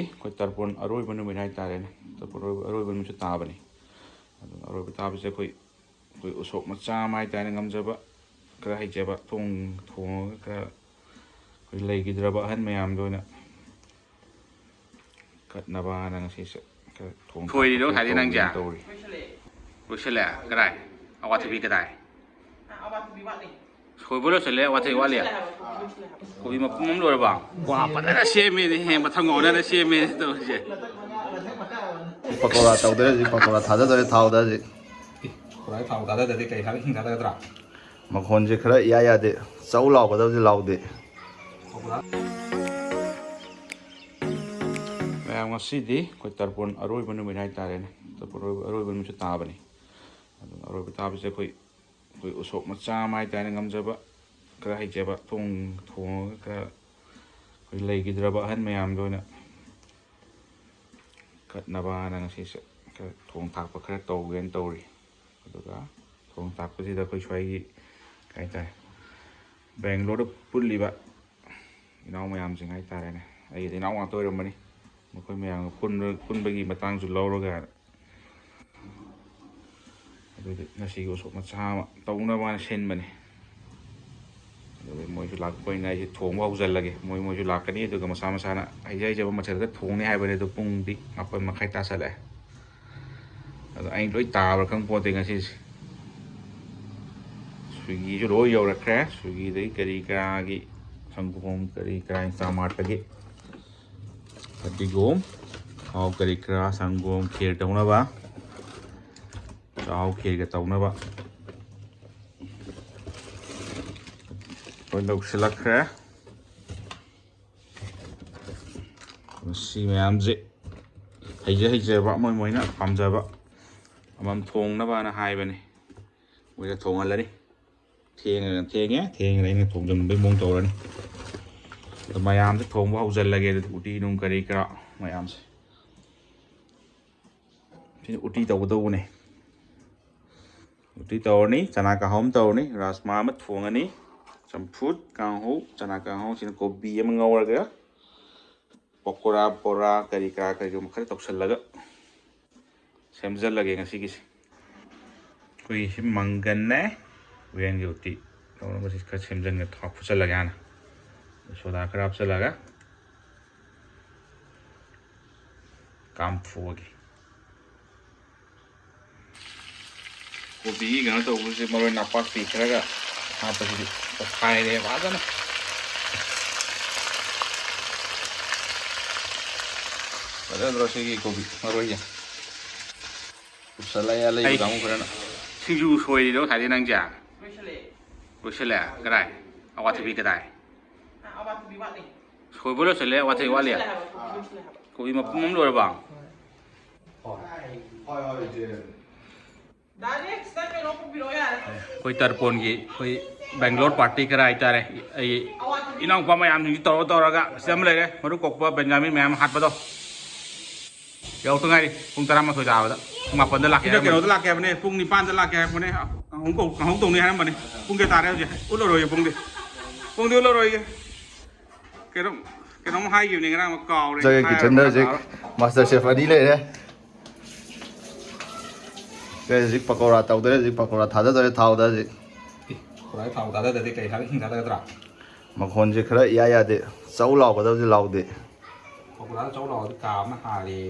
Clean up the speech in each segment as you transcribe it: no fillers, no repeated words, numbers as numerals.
ꯑꯩꯈꯣꯏ ꯇꯔꯄꯣꯟ ꯑꯔꯣꯏꯕ ꯅꯨꯃꯤꯠ ꯍꯥꯏꯇꯥꯔꯦꯅꯦ ꯇꯔꯄꯣꯟ ꯑꯔꯣꯏꯕ ꯅꯨꯃꯤꯠꯁꯨ ꯇꯥꯕꯅꯤ ꯑꯗꯨ ꯑꯔꯣꯏꯕ ꯇꯥꯕꯁꯦ ꯑꯩꯈꯣꯏ ꯎꯁꯣꯞ ꯃꯆꯥ ꯑꯃ ꯍꯥꯏꯇꯥꯔꯦ ꯉꯝꯖꯕ ꯈꯔ ꯍꯩꯖꯕ ꯊꯣꯡꯉꯒ ꯈꯔ ꯑꯩꯈꯣꯏ ꯂꯩꯈꯤꯗ꯭ꯔꯕ ꯑꯍꯟ ꯃꯌꯥꯝꯗ ꯑꯣꯏꯅ ꯀꯠꯅꯕꯅ ꯉꯁꯤꯁꯦ ꯈꯔ ꯊꯣꯡ ꯊꯥꯛꯄ ꯈꯔ ꯇꯧꯒꯦꯅ ꯇꯧꯔꯤ. ꯂꯣꯏꯁꯤꯜꯂꯦ ꯀꯗꯥꯏ ꯑꯋꯥꯊꯕꯤ ꯀꯗꯥꯏ ꯁꯣꯏꯕ ꯂꯣꯏꯁꯤꯜꯂꯦ ꯑꯋꯥꯊꯕꯤ ꯋꯥꯠꯂꯤ ꯀꯣꯕꯤ ꯃꯄꯨꯝ ꯑꯃ ꯂꯣꯏꯔꯕ ꯀ꯭ꯋꯥ ꯐꯖꯅ ꯁꯦꯝꯃꯦꯅꯦ ꯍꯦ ꯃꯊꯪ ꯉꯥꯎꯅꯅ ꯁꯦꯝꯃꯦ ꯇꯧꯔꯤꯁꯦ. ꯄꯀꯧꯔꯥ ꯇꯧꯗꯣꯏꯔꯦ ꯍꯧꯖꯤꯛ ꯄꯀꯧꯔꯥ ꯊꯥꯗꯗꯣꯏꯔꯦ ꯊꯥꯎꯗ ꯍꯧꯖꯤꯛ. ꯈꯨꯔꯥꯏ ꯊꯥꯎ ꯊꯥꯗꯗ꯭ꯔꯗꯤ ꯀꯩ ꯍꯤꯡ ꯊꯥꯗꯒꯗ꯭ꯔꯥ? ꯃꯈꯣꯟꯁꯦ ꯈꯔ ꯏꯌꯥ ꯌꯥꯗꯦ. ꯆꯧ ꯂꯥꯎꯒꯗꯕꯁꯦ ꯂꯥꯎꯗꯦ. ꯃꯌꯥꯝ ꯉꯁꯤꯗꯤ ꯑꯩꯈꯣꯏ ꯇꯔꯄꯣꯟ ꯑꯔꯣꯏꯕ ꯅꯨꯃꯤꯠ ꯍꯥꯏꯇꯥꯔꯦꯅꯦ ꯇꯔꯄꯣꯟ ꯑꯔꯣꯏꯕ ꯅꯨꯃꯤꯠꯁꯨ ꯇꯥꯕꯅꯤ ꯑꯗꯨ ꯑꯔꯣꯏꯕ ꯇꯥꯕꯁꯦ ꯑꯩꯈꯣই ꯎꯁꯣꯞ ꯃꯆꯥ ꯑꯃ ꯍꯥꯏꯇꯥꯔꯦ ꯉꯝꯖꯕ ꯈꯔ ꯍꯩꯖꯕ ꯊꯣꯡꯉꯒ ꯈꯔ ꯑꯩꯈꯣꯏ ꯂꯩꯈꯤꯗ꯭ꯔꯕ ꯑꯍꯟ ꯃꯌꯥꯝꯗ ꯑꯣꯏꯅ ꯀꯠꯅꯕꯅ ꯉꯁꯤꯁꯦ ꯈꯔ ꯊꯣꯡ ꯊꯥꯛꯄ ꯈꯔ ꯇꯧꯒꯦꯅ ꯇꯧꯔꯤ. ꯑꯗꯨꯒ ꯊꯣꯡ ꯊꯥꯛꯄꯁꯤꯗ ꯑꯩꯈꯣꯏ ꯁ꯭ꯋꯥꯏꯒꯤ ꯀꯩ ꯍꯥꯏꯇꯥꯔꯦ ꯕꯦꯡꯒ꯭ꯂꯣꯔꯗ ꯄꯨꯜꯂꯤꯕ ꯏꯅꯥꯎ ꯃꯌꯥꯝꯁꯤꯡ ꯍꯥꯏꯇꯥꯔꯦꯅꯦ ꯑꯩꯒꯤꯗꯤ ꯏꯅꯥꯎ ꯉꯥꯛꯇ ꯑꯣꯏꯔꯝꯕꯅꯤ ꯃꯈꯣꯏ ꯃꯌꯥꯝꯒ ꯄꯨꯟꯕꯒꯤ ꯃꯇꯥꯡꯁꯨ ꯂꯧꯔꯒ ꯑꯗꯨꯗꯤ ꯉꯁꯤꯒꯤ ꯎꯁꯣꯞ ꯃꯆꯥ ꯑꯃ ꯇꯧꯅꯕꯅ ꯁꯤꯟꯕꯅꯤ. ꯑꯗꯨꯗꯤ ꯃꯣꯏꯁꯨ ꯂꯥꯛꯄꯅꯤꯅ ꯑꯩꯁꯦ ꯊꯣꯡꯕ ꯍꯧꯖꯤꯜꯂꯒꯦ. ꯃꯣꯏꯁꯨ ꯂꯥꯛꯀꯅꯤ ꯑꯗꯨꯒ ꯃꯁꯥ ꯃꯁꯥꯅ ꯍꯩꯖꯕ ꯃꯊꯦꯜ ꯈꯔ ꯊꯣꯡꯅꯤ ꯍꯥꯏꯕꯅꯤ. ꯑꯗꯨ ꯄꯨꯡꯗꯤ 8:30 ꯇꯥꯁꯜꯂꯛꯑꯦ. ꯑꯗꯣ ꯑꯩ ꯂꯣꯏ ꯇꯥꯕ꯭ꯔꯥ ꯈꯪꯄꯣꯟꯇꯦ ꯉꯁꯤꯁꯦ. ꯁ꯭ꯋꯤꯒꯤꯁꯨ ꯂꯣꯏ ꯌꯧꯔꯛꯈ꯭ꯔꯦ. ꯁ꯭ꯋꯤꯒꯤꯗꯒꯤ ꯀꯔꯤ ꯀꯔꯥꯒꯤ ꯁꯪꯒꯣꯝ ꯀꯔꯤ ꯀꯔꯥ ꯏꯟꯁꯇꯥꯃꯥꯔꯠꯇꯒꯤ ꯐꯗꯤꯒꯣꯝ ꯊꯥꯎ ꯀꯔꯤ ꯀꯔꯥ ꯁꯪꯒꯣꯝ ꯈꯦꯔ ꯇꯧꯅꯕ ꯆꯥꯛꯍꯥꯎ ꯈꯦꯔꯒ ꯇꯧꯅꯕ ꯂꯣꯏ ꯂꯧꯁꯤꯜꯂꯛꯈ꯭ꯔꯦ. ꯃꯁꯤ ꯃꯌꯥꯝꯁꯦ ꯍꯩꯖꯕ ꯃꯣꯏꯅ ꯄꯥꯝꯖꯕ ꯑꯃꯃꯝ ꯊꯣꯡꯅꯕꯅ ꯍꯥꯏꯕꯅꯤ. ꯃꯣꯏꯗ ꯊꯣꯡꯍꯜꯂꯅꯤ. ꯊꯦꯡꯉꯦ ꯑꯩꯅ ꯊꯣꯡꯖꯟꯕꯩ ꯃꯑꯣꯡ ꯇꯧꯔꯅꯤ. ꯑꯗꯣ ꯃꯌꯥꯝꯁꯦ ꯊꯣꯡꯕ ꯍꯧꯖꯤꯜꯂꯒꯦ. ꯑꯗꯨꯗꯤ ꯎꯇꯤ ꯅꯨꯡ ꯀꯔꯤ ꯀꯔꯥ ꯃꯌꯥꯝꯁꯦ ꯁꯤꯅ ꯎꯇꯤ ꯇꯧꯒꯗꯧꯕꯅꯦ. ꯎꯇꯤ ꯇꯧꯔꯅꯤ, ꯆꯅꯥ ꯀꯥꯡꯍꯧ ꯑꯃ ꯇꯧꯔꯅꯤ, ꯔꯥꯖꯃꯥ ꯑꯃ ꯊꯣꯡꯉꯅꯤ, ꯆꯝꯐꯨꯠ ꯀꯥꯡꯍꯧ ꯆꯅꯥ ꯀꯥꯡꯍꯧꯁꯤꯅ ꯀꯣꯕꯤ ꯑꯃ ꯉꯧꯔꯒ ꯄꯀꯣꯔꯥ ꯕꯣꯔꯥ ꯀꯔꯤ ꯀꯔꯥ ꯈꯔ ꯇꯧꯁꯜꯂꯒ ꯁꯦꯝꯖꯜꯂꯒꯦ ꯉꯁꯤꯒꯤꯁꯦ. ꯑꯩꯈꯣꯏꯒꯤꯁꯤ ꯃꯪꯒꯟꯅꯦ ꯎꯌꯦꯟꯒꯤ ꯎꯇꯤ ꯇꯧꯅꯕꯁꯤ ꯈꯔ ꯁꯦꯝꯖꯤꯟꯒ ꯊꯥꯎ ꯐꯨꯠꯆꯜꯂꯒꯦ ꯍꯥꯟꯅ ꯁꯣꯗꯥ ꯈꯔ ꯍꯥꯞꯆꯜꯂꯒ ꯀꯥꯝꯊꯣꯛꯑꯒꯦ. ꯀꯣꯕꯤꯒꯤ ꯀꯩꯅꯣ ꯇꯧꯕꯁꯦ ꯃꯔꯣꯏ ꯅꯥꯄꯥꯛꯄꯤ ꯈꯔꯒ ꯍꯥꯞꯄꯁꯤꯗꯤ ꯇꯣꯠꯈꯥꯏꯔꯦ ꯐꯖꯅ. ꯐꯖꯗ꯭ꯔꯣ ꯁꯤꯒꯤ ꯀꯣꯕꯤ ꯃꯔꯣꯏꯁꯦ ꯀꯨꯞꯁꯜꯂꯛꯑꯦ ꯂꯩꯕ ꯀꯥꯡꯕꯨ ꯈꯔꯅ. ꯁꯤꯡꯖꯨ ꯁꯣꯏꯔꯤꯗꯣ ꯉꯁꯥꯏꯗꯤ ꯅꯪꯁꯦ ꯂꯣꯏꯁꯤꯜꯂꯦ ꯀꯗꯥꯏ ꯑꯋꯥꯊꯕꯤ ꯀꯗꯥꯏ ꯁꯣꯏꯕ ꯂꯣꯏꯁꯤꯜꯂꯦ ꯑꯋꯥꯊꯕꯤ ꯋꯥꯠꯂꯤ ꯀꯣꯕꯤ ꯃꯄꯨꯝ ꯑꯃ ꯂꯣꯏꯔꯕ ꯑꯩꯈꯣꯏ ꯇꯔꯄꯣꯟꯒꯤ ꯑꯩꯈꯣꯏ ꯕꯦꯡꯒ꯭ꯂꯣꯔ ꯄꯥꯔꯇꯤ ꯈꯔ ꯍꯥꯏꯇꯥꯔꯦ. ꯑꯩ ꯏꯅꯥꯎꯄꯥ ꯃꯌꯥꯝꯁꯤꯡꯁꯤ ꯇꯧꯔꯒ ꯁꯤꯗ ꯑꯃ ꯂꯩꯔꯦ ꯃꯔꯨ ꯀꯣꯛꯄ ꯕꯦꯟꯖꯥꯃꯤꯟ ꯃꯌꯥꯝ ꯍꯥꯠꯄꯗꯣ ꯌꯧꯔꯛꯇ ꯉꯥꯏꯔꯤ. ꯄꯨꯡ 12 ꯇꯥꯕꯗ ꯄꯨꯡ 8ꯗ ꯂꯥꯛꯀꯦ. ꯀꯩꯅꯣꯗ ꯂꯥꯛꯀꯦ ꯍꯥꯏꯕꯅꯦ. ꯄꯨꯡ 9ꯗ ꯂꯥꯛꯀꯦ ꯍꯥꯏꯕꯅꯦ. ꯀꯥꯡꯍꯧ ꯇꯧꯅꯤ ꯍꯥꯏꯔꯝꯕꯅꯤ. ꯄꯨꯡ ꯀꯌꯥ ꯇꯥꯔꯦ ꯍꯧꯖꯤꯛ? ꯎꯠꯂꯔꯣꯏꯒꯦ ꯄꯨꯡꯗꯤ ꯎꯠꯂꯔꯣꯏꯒꯦ. ꯀꯩꯅꯣꯝ ꯍꯥꯏꯈꯤꯕꯅꯤ ꯉꯔꯥꯡ ꯀꯥꯎꯔꯦ. ꯀꯤꯆꯟꯗ ꯍꯧꯖꯤꯛ ꯃꯥꯁꯇꯔ ꯁꯦꯐ ꯑꯅꯤ ꯂꯩꯔꯦ. ꯍꯧꯖꯤꯛ ꯄꯀꯧꯔꯥ ꯇꯧꯗꯣꯏꯔꯦ ꯍꯧꯖꯤꯛ ꯄꯀꯧꯔꯥ ꯊꯥꯗꯗꯣꯏꯔꯦ ꯊꯥꯎꯗ ꯍꯧꯖꯤꯛ. ꯈꯨꯔꯥꯏ ꯊꯥꯎ ꯊꯥꯗꯗ꯭ꯔꯗꯤ ꯀꯩ ꯍꯤꯡ ꯊꯥꯗꯒꯗ꯭ꯔꯥ? ꯃꯈꯣꯟꯁꯦ ꯈꯔ ꯏꯌꯥ ꯌꯥꯗꯦ. ꯆꯧ ꯂꯥꯎꯒꯗꯕꯁꯦ ꯂꯥꯎꯗꯦ. ꯄꯀꯧꯔꯥ ꯆꯧ ꯂꯥꯎꯔꯗꯤ ꯀꯥ ꯑꯃ ꯍꯥꯜꯂꯦ.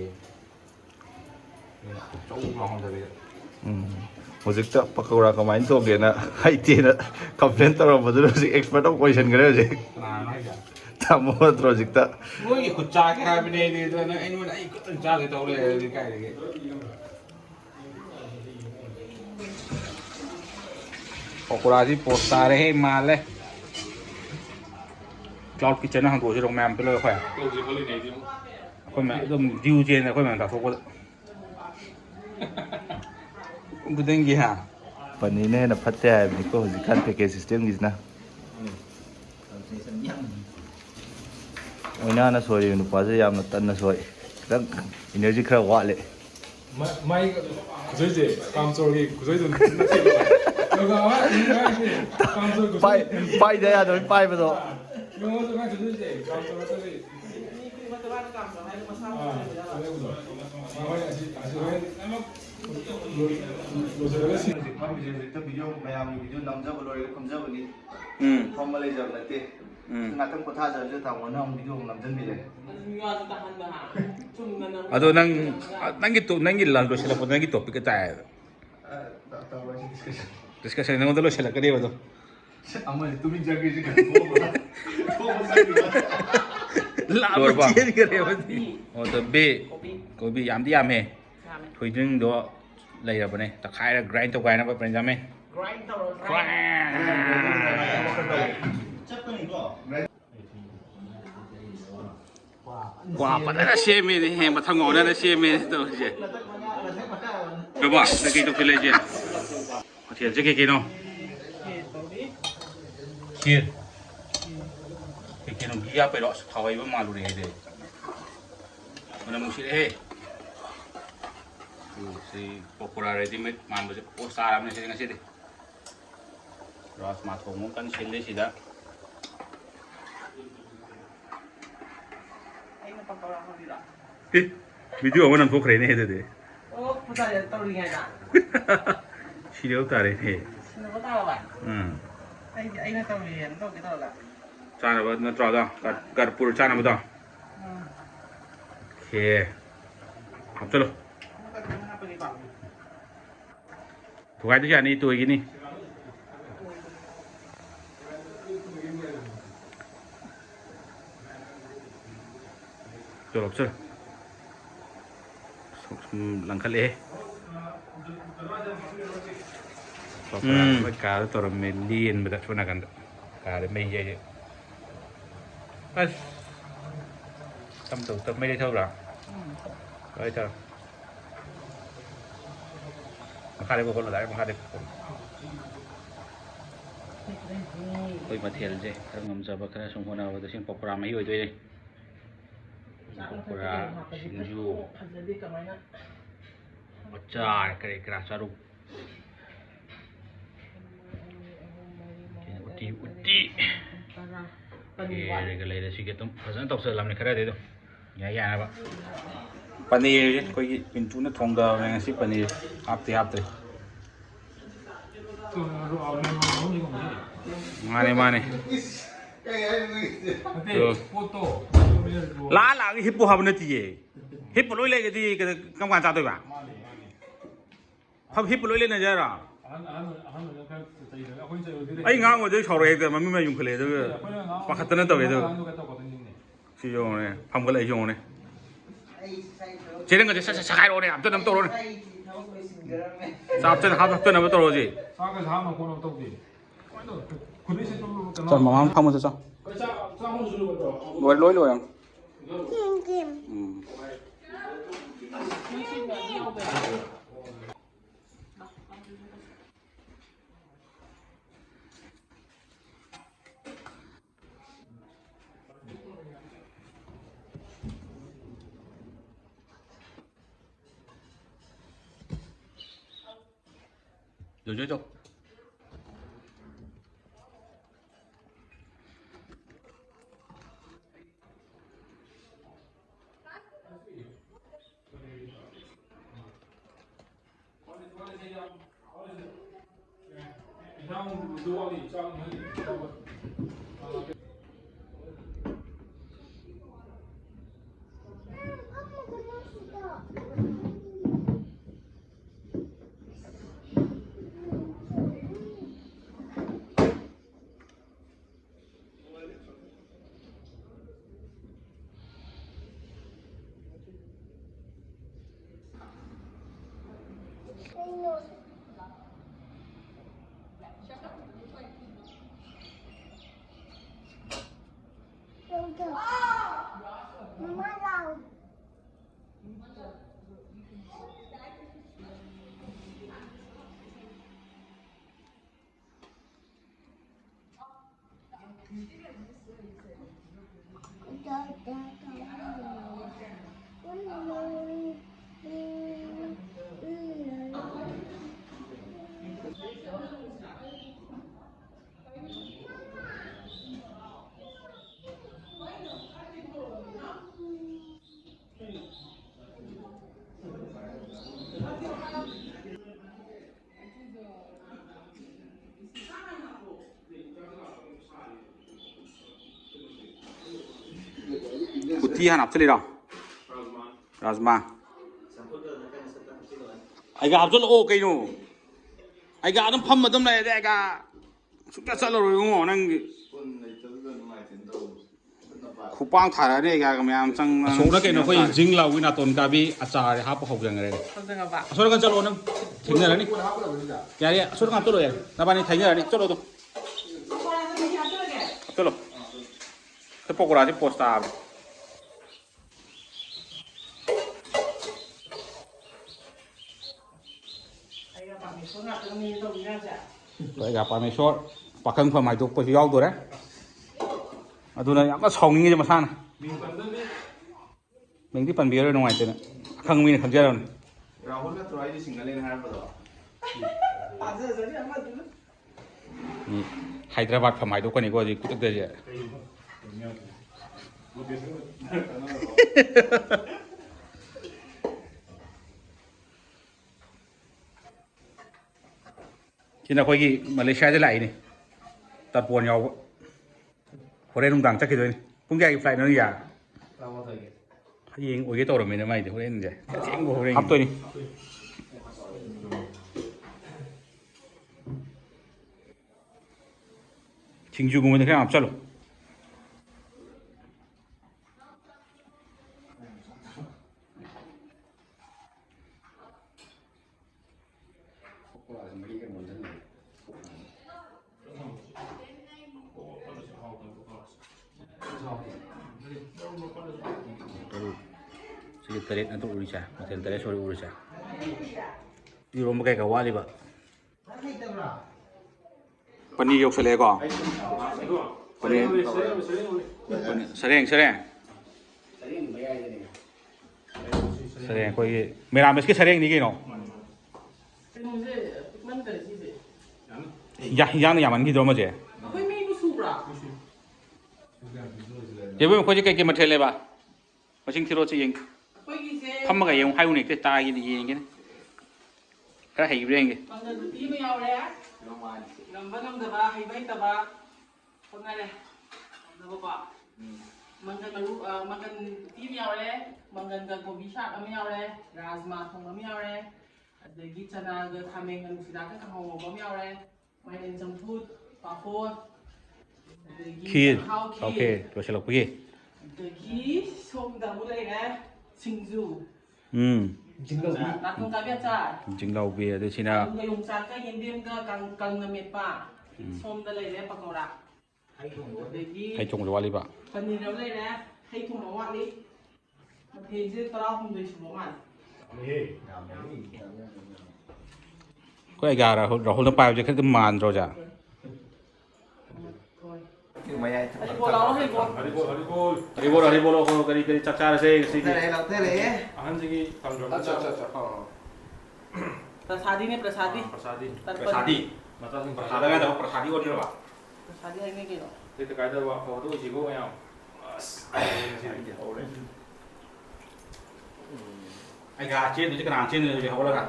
ꯆꯧ ꯂꯥꯎꯍꯟꯗꯕꯤꯗ. ꯍꯧꯖꯤꯛꯇ ꯄꯀꯧꯔꯥ ꯀꯃꯥꯏꯅ ꯇꯧꯒꯦꯅ ꯍꯩꯇꯦꯅ ꯀꯝꯄ꯭ꯂꯦꯟ ꯇꯧꯔꯝꯕꯗꯨꯅ ꯍꯧꯖꯤꯛ ꯑꯦꯛꯁꯄꯔꯠ ꯑꯃ ꯑꯣꯏꯁꯟꯈ꯭ꯔꯦ ꯍꯧꯖꯤꯛ. ꯀꯅꯥꯅꯣ ꯍꯥꯏꯁꯦ? ꯇꯥꯃꯣ ꯅꯠꯇ꯭ꯔꯣ ꯍꯧꯖꯤꯛꯇ? ꯅꯣꯏꯒꯤ ꯈꯨꯠ ꯆꯥꯒꯦ ꯍꯥꯏꯕꯅꯦ. ꯑꯩꯉꯣꯟꯗ ꯑꯩ ꯈꯨꯠꯇꯪ ꯆꯥꯒꯦ ꯇꯧ ꯂꯩꯔꯗꯤ ꯀꯥꯏꯗꯒꯤ. ꯄꯀꯧꯔꯥꯁꯤ ꯄꯣꯠ ꯇꯥꯔꯦꯍꯦ ꯃꯥꯜꯂꯦ. ꯀ꯭ꯂꯥꯎꯗ ꯀꯤꯠꯆꯟ ꯍꯥꯡꯗꯣꯛꯑꯁꯤꯔꯣ ꯃꯌꯥꯝ ꯄꯨꯜꯂꯒ ꯑꯩꯈꯣꯏ ꯃꯌꯥꯝ ꯑꯗꯨꯝ ꯗ꯭ꯌꯨ ꯆꯦꯟꯅ ꯑꯩꯈꯣꯏ ꯃꯌꯥꯝ ꯇꯥꯊꯣꯛꯄꯗ ꯈꯨꯗꯤꯡꯒꯤ ꯍꯥ ꯄꯅꯤꯔꯅ ꯍꯦꯟꯅ ꯐꯠꯇꯦ ꯍꯥꯏꯕꯅꯤꯀꯣ ꯍꯧꯖꯤꯛꯀꯥꯟ ꯄꯦꯀꯦꯖ ꯁꯤꯁꯇꯦꯝꯒꯤꯁꯤꯅ. ꯑꯣꯏꯅꯥꯅ ꯁꯣꯏꯔꯤꯕ ꯅꯨꯄꯥꯁꯦ ꯌꯥꯝꯅ ꯇꯟꯅ ꯁꯣꯏ. ꯈꯤꯇꯪ ꯏꯅꯔꯖꯤ ꯈꯔ ꯋꯥꯠꯂꯦ. ꯃꯥꯏ ꯈꯨꯖꯩꯁꯦ ꯀꯥꯝꯆꯣꯔꯒꯤ ꯈꯨꯖꯩꯗꯨ ꯄꯥꯏꯗ ꯌꯥꯗꯕꯩ ꯄꯥꯏꯕꯗꯣ. 그래보자. 로저가 ꯍꯧꯖꯤꯛꯇ ꯚꯤꯗꯤꯑꯣ ꯃꯌꯥꯝꯒꯤ ꯚꯤꯗꯤꯑꯣ ꯅꯝꯖꯕ ꯂꯣꯏꯔꯒ ꯀꯨꯝꯖꯕꯅꯤ 음. ꯐꯝꯕ ꯂꯩꯖꯕ ꯅꯠꯇꯦ ꯉꯥꯛꯇꯪ ꯄꯣꯊꯥꯖꯔꯁꯨ ꯇꯥꯃꯣꯅ ꯑꯃꯨꯛ video ꯅꯝꯖꯟꯕꯤꯔꯦ 아도 nangi laldo sila po nangi topic ka tayo. Discussion nang dalo sila kadi ba to? ꯑꯃꯗꯤ ꯇꯨꯃꯤꯟꯖꯈ꯭ꯔꯤꯁꯤ ꯀꯩꯅꯣ Labo chen kare ba di. O to be kobi yamdi yame. Thoijing do leirabane takhai grind to gaina ba Benjamin. Grind to. Wow, padahal siyeme ni he mathang ona na siyeme to je. Ba, lagi to kile je. Hotel je ke no. Kir. Ke no giya pe ro thawai ba malu re de. Mana musi he. Tu si popular ready made man ba je post aram ne se ngasi de. Ras ma thong kan sile sida. Video apa nampak keren ni tu? Oh, putar ya tahu ni ada. Siapa tahu ni? Siapa tahu kan? Ai nak tahu ni, tahu kita lah. Cana apa? Nak tahu dah? Garpur cana apa dah? Okay. Apa tu? Tuh ada je ni tu gini. Jom, sir. Langkah leh. Kalau orang melin betul cuma kan, kalau meja je. Pas, tam meja tahu lah. Baik tahu. Makan apa kalau dah makan apa. Koi material je, kalau ngam jawab kerana semua nak betul sih popra mai itu je. Popra, sinju, acar, kira-kira saruk. Uti. Kira lagi sih kita pasal tak selam ni kira dia tu. Ya apa? Paneer je, koi pintu na thong dah dengan si paneer, hap tu. Mana? 포토 Lá cái hip hop nó gì? Hip lối lên cái gì cái công quan sao tôi bảo? Không hip lối lên này chứ à? Anh ngang ngồi dưới sầu rồi cái mà mình dùng cái này thôi, bắt khát nó tao cái thôi. Sử dụng này, không có lợi dụng này. Chế đến cái gì sai rồi này, áp chân nằm to rồi này. Sao áp chân nằm to rồi gì? Chọn mà không một sao? Lối không? Rồi. ที่หันอับสิเลยหรอราสมาไอ้กาบจนโอเคนูไอ้กาต้องพัมมาต้องเลยไอ้กาสุดยอดสั่งเลยงงนั่งคู่ป้างถ่ายอะไรไอ้กาก็ไม่เอาจังส่งแล้วกันเนาะคุยจิงเราวินาตนกาบีอาจารย์ฮับเขาอย่างไร Something about. ส่วนกันจะโลนึงถึงเงินแล้วนี่แกเนี่ยส่วนกันตัวเลยนะบ้านนี้ถึงเงินแล้วนี่จะโลตัวตัวโลที่พวกเราที่โพสต์ตามไปกับไปไม่ชดปักเครื่องเพิ่มใหม่ตัวไปที่ยาวตัวเลยอะดูนะยังก็ช่องนี้จะมาซ่านมึงที่ปั่นเบียร์เลยน้องไอ้เจ้าเนี่ยเครื่องมีเนี่ยขันเจ้าเนี่ย Rahul का थोड़ा ही single इन है बताओ นี่ไฮดราบาดทำไมทุกคนนี่ก็จะกุตเตอร์เจ้าที่นั่นคุยกี่มาเลเซียจะไหลนี่ตัดปวนยาวคนเล่นนุ่งต่างจักรด้วยนี่พุ่งแก่กี่ไฟนั่นอย่ายิงโอ้ยตัวเราไม่ได้ไม่เดี๋ยวคนเล่นเจ้าเจ๋งกว่าคนเล่นครับตัวนี้ชิงจูกูมันจะแค่อับชะลุsedikit terit nanti urusan, macam terit sorry urusan. Di rumah kayak kawali pak. Pani yok selai ko. Pani sereng. Sereng ko ye. Mera meski sereng ni kino. Yang ni yaman gitu macam. Aku ini musuh lah. Jadi aku jadi kayak macam apa? Macam kiro cing. Không có cái gì hay unik cái tai gì gì cái cái hay riêng cái. Bằng gần tí mới nhau đấy á. Nằm vẫn nằm ba hay mấy tập ba. Hôm nay này. Được không ạ? Bằng gần tí với nhau đấy. Bằng gần của bí sạc với nhau đấy. Rajma không với nhau đấy. Để ghi chana gần tham mình gần đã các thằng hồng với nhau đấy. Mày nên chấm phút và phốt. Khi ok rồi sẽ lọc cái gì? Để ghi xong đã muốn đây này. Singju. Nak kung kabiat sa. Jing lau bia tu Cina. Kung yung sa ka hindi ka kang namit pa. Som dalay le pakora. Hay chung rồi đi bạn. Panin daw lay le. Hay thong mawa li. Thì dễ tao không được số man. Có ai gà rồi hôm nó bao cho cái màn rồi chả. Haribol ko kari cakar se si. 한식이 방금 Prasadi ni prasadi. Prasadi. Macam prasadi kan tahu prasadi orang apa? Prasadi hay ngay kino. 그때 가이드 와 foto 지고 그냥 Ai gà trên thì cái nào trên thì không có đâu cả.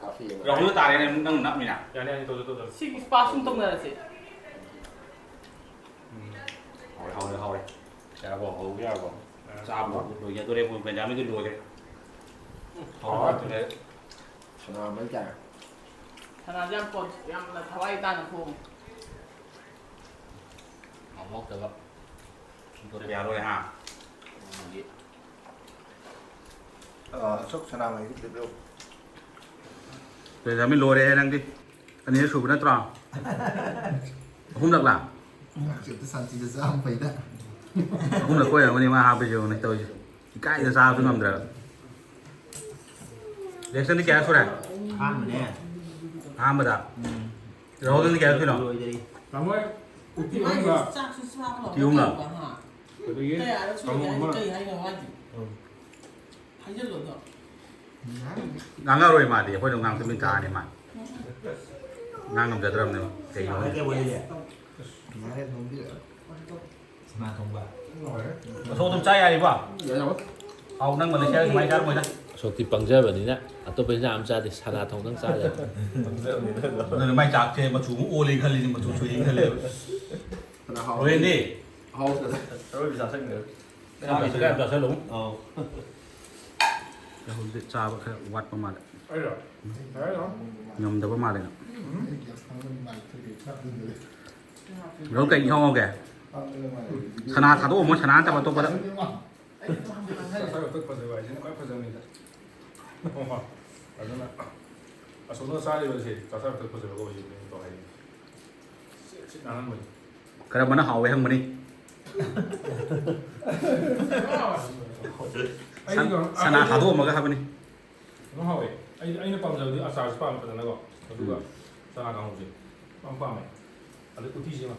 Cà phê Rồi hôm nó tài này đang nặng mình à? 아니 또 Sing pa sung tong na si. Hồi. Chả bỏ hầu cái nào sao bỏ rồi nhà tôi đem về nhà mấy cái đùi cái. Thôi tôi đấy. Nó mới chả Sana jam pot yang na thawai ta na phum. Không mốc được. Tôi đi rồi ha. Sốc cho nào này tiếp tục Bây giờ mình lùi đây đang đi. Anh ấy sụp nó tròn. Không được làm. Chuyện tôi sẵn chỉ được ra không phải đó Không được quay ở bên mà bây giờ này tôi cái là sao tôi làm được. Để xem đi kéo số này. Ăn nè Ăn mà đã. Rồi đi kéo thế nào? 방금 웃기 뭔가 Tiung là. 되게 Cây hay là hoa gì? Hay rất luôn rồi. Ngang rồi mà thì phải đồng ngang bên cá này mà. Ngang làm cái đầm này thì nó. Nó hết không biết Mà không bà Số tôm chay ai đi vào? Ông đang mà lấy xe máy ra rồi đó. 속티 빵자변이냐? 또เป็น남자들 사나 통당 싸자. Rồi máy chạc thì mà chú ô lên khăn lên mà chú lên khăn lên. Rồi đi. Hầu rồi bị sản sinh nữa Cái giờ sẽ lúng. เอา Giờ hôm cha bữa khai quạt vào mặt. ไอ้เหรอไอ้เหรอ Nhom đâu có mặt đấy. Rồi cái nhau kìa. Sana thà tôi muốn sana tao tôi bắt. ใช่ใช่ตึกคนสบายใช่ไหมคนสบายนี่จ้ะโอ้โหอันนั้นอ่ะส่วนตัวซาดีเลยสิจ้าซาตึกคนสบายก็อยู่ในตัวไอ้ชิ้นนั้นมัน Cái đó mà nó hậu về không mà đi. ไอ้นี่ก่อน Sana thà tôi mà cái hai bên đi. น้องเฮาไอ้นี่ปั๊มจะดีอาซาสปั๊มเป็นอะไรก็ดูว่าซาลากังหูสิปั๊มไหมอะไรอุทิศใช่ไหม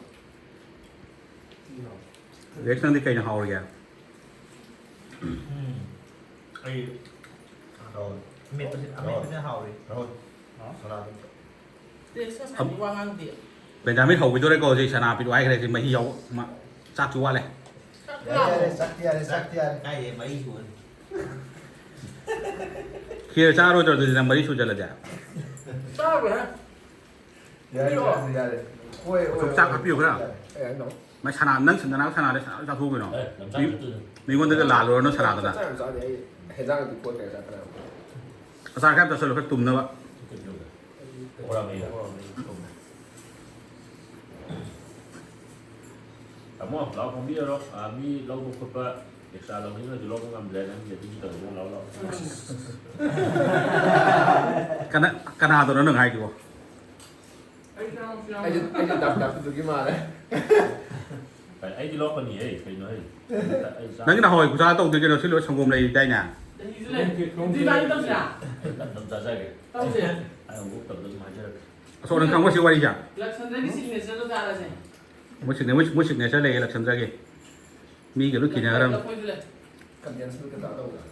Để sang đi cây nó hậu rồi kìa. ไอ้ เราเม็ดเป็นเห่าเลยเราสลา เด็กเสื้อผ้าที่ว่างงานเดียว Bên nhà mấy hậu cái chỗ đấy có gì sana bị đuổi cái này thì mấy hiếu mà chắc chú này. เดี๋ยวสักเทียนสักเทียนใกล้ไม่ชวน Khi cha rồi rồi thì làm mấy chú chơi là gì? ทราบเหรอ เดี๋ยวโอ้ย Chụp chắc phát biểu cái nào? Mà sana nâng sana nào sana đấy sana thu cái nào? Ê, làm sao mà tôi Mình muốn cái là rồi nó sana đó. Sao cái ta sửa cái tùm nữa. cái điều này. Ủa là gì? Cảm ơn, lão không biết đâu. À, mi lão không có phải. Việc sao lão nghĩ là lão không làm lên, giờ tôi chỉ cần muốn lão. Cái nào tụi nó đừng hay kìa. ไอ้จะดับตัวกี่มาเลย Phải ấy thì lão còn gì ấy, phải nói. Nãy cái hồi của cha tông từ cái nó xin lỗi xong gồm này đây nhà. ที่บ้านต้องเสีย Tâm ra ra kìa. ต้องเสีย Ai không có tập được mà chơi. Số đừng không có siêu qua đi chẳng. ลักษณะที่สิ่งนี้จะต้องการอะไร Mỗi chuyện này sẽ lấy là chân ra kìa. Mi cái lúc kia này เรา đâu. คุยเลย กันยันสุดกันตาโตกัน